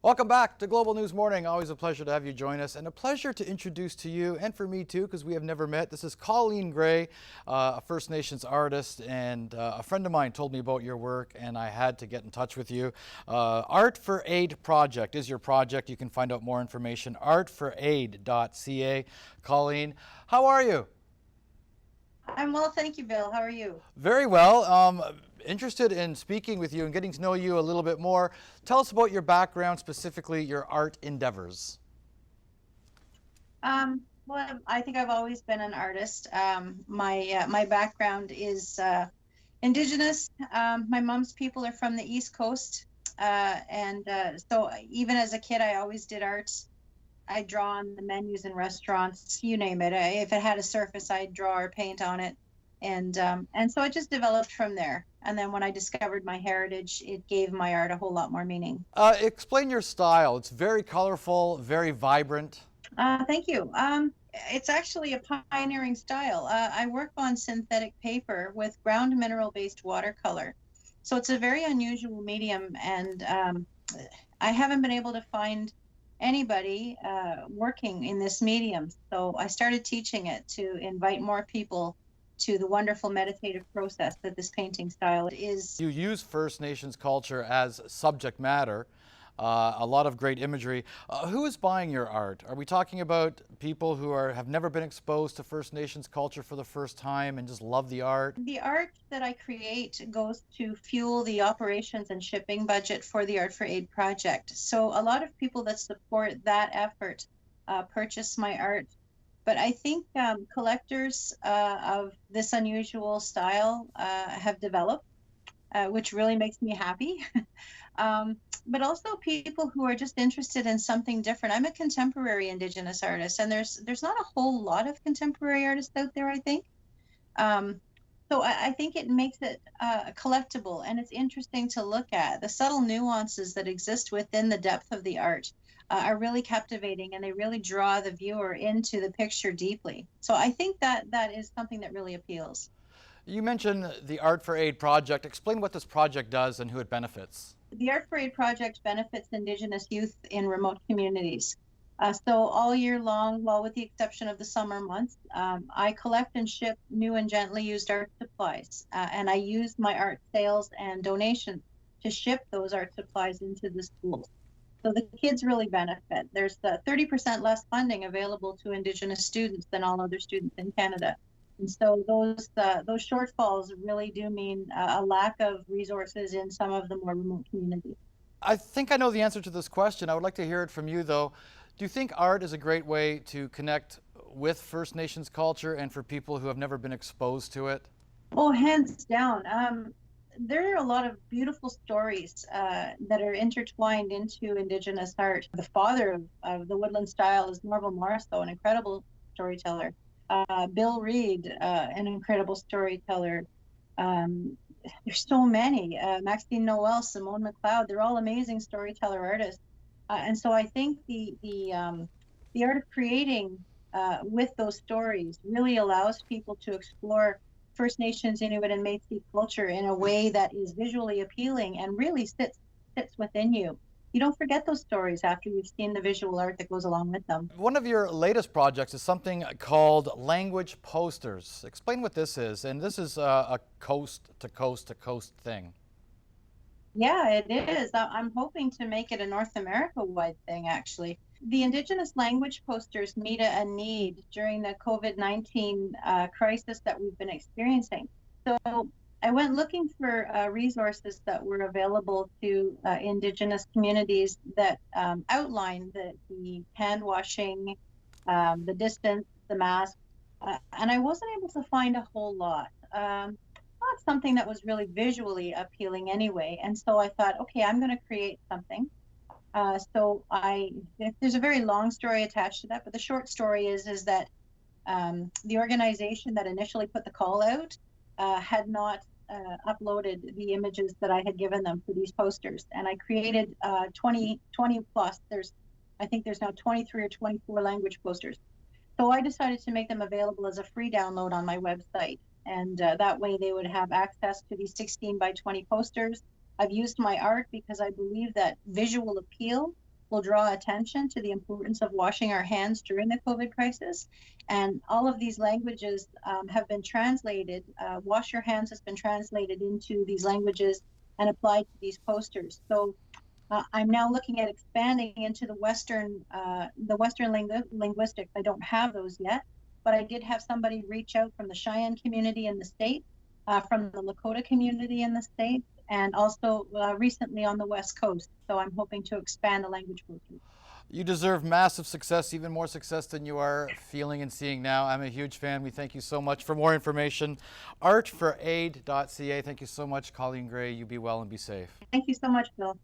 Welcome back to Global News Morning. Always a pleasure to have you join us, and a pleasure to introduce to you, and for me too, because we have never met. This is Colleen Gray, a First Nations artist, and a friend of mine told me about your work, and I had to get in touch with you. Art for Aid Project is your project. You can find out more information, artforaid.ca. Colleen, how are you? I'm well, thank you, Bill. How are you? Very well. Interested in speaking with you and getting to know you a little bit more. Tell us about your background, specifically your art endeavors. Well, I think I've always been an artist. My background is Indigenous. My mom's people are from the East Coast, so even as a kid, I always did art. I draw on the menus in restaurants, you name it. If it had a surface, I'd draw or paint on it, and so it just developed from there. And then when I discovered my heritage, it gave my art a whole lot more meaning. Explain your style. It's very colorful, very vibrant. Thank you. It's actually a pioneering style. I work on synthetic paper with ground mineral-based watercolor. So it's a very unusual medium, and I haven't been able to find anybody working in this medium. So I started teaching it to invite more people to the wonderful meditative process that this painting style is. You use First Nations culture as subject matter, a lot of great imagery. Who is buying your art? Are we talking about people who have never been exposed to First Nations culture for the first time and just love the art? The art that I create goes to fuel the operations and shipping budget for the Art for Aid project. So a lot of people that support that effort purchase my art. But I think collectors of this unusual style have developed, which really makes me happy. But also people who are just interested in something different. I'm a contemporary Indigenous artist, and there's not a whole lot of contemporary artists out there, I think. So I think it makes it collectible, and it's interesting to look at. The subtle nuances that exist within the depth of the art are really captivating, and they really draw the viewer into the picture deeply. So I think that is something that really appeals. You mentioned the Art for Aid project. Explain what this project does and who it benefits. The Art for Aid project benefits Indigenous youth in remote communities. So all year long, well, with the exception of the summer months, I collect and ship new and gently used art supplies, and I use my art sales and donations to ship those art supplies into the schools. So the kids really benefit. There's 30% less funding available to Indigenous students than all other students in Canada. And so those shortfalls really do mean a lack of resources in some of the more remote communities. I think I know the answer to this question. I would like to hear it from you, though. Do you think art is a great way to connect with First Nations culture and for people who have never been exposed to it? Oh, hands down. There are a lot of beautiful stories that are intertwined into Indigenous art. The father of the woodland style is Norval Morrisseau, an incredible storyteller. Bill Reed, an incredible storyteller. There's so many. Maxine Noel, Simone McLeod, they're all amazing storyteller artists. And so I think the art of creating with those stories really allows people to explore First Nations, Inuit, and Métis culture in a way that is visually appealing and really sits within you. You don't forget those stories after you've seen the visual art that goes along with them. One of your latest projects is something called language posters. Explain what this is, and this is a coast to coast to coast thing. Yeah, it is. I'm hoping to make it a North America-wide thing, actually. The Indigenous language posters meet a need during the COVID-19 crisis that we've been experiencing. So I went looking for resources that were available to Indigenous communities that outline the hand washing, the distance, the mask, and I wasn't able to find a whole lot. Not something that was really visually appealing anyway, and so I thought, okay, I'm going to create something. There's a very long story attached to that, but the short story is that the organization that initially put the call out had not uploaded the images that I had given them for these posters, and I created 20 plus. I think there's now 23 or 24 language posters. So I decided to make them available as a free download on my website, and that way they would have access to these 16 by 20 posters. I've used my art because I believe that visual appeal will draw attention to the importance of washing our hands during the COVID crisis. And all of these languages have been translated. Wash your hands has been translated into these languages and applied to these posters. So I'm now looking at expanding into the Western linguistics. I don't have those yet, but I did have somebody reach out from the Cheyenne community in the state, from the Lakota community in the state, and also recently on the West Coast. So I'm hoping to expand the language program. You deserve massive success, even more success than you are feeling and seeing now. I'm a huge fan. We thank you so much. For more information, artforaid.ca. Thank you so much, Colleen Gray. You be well and be safe. Thank you so much, Bill.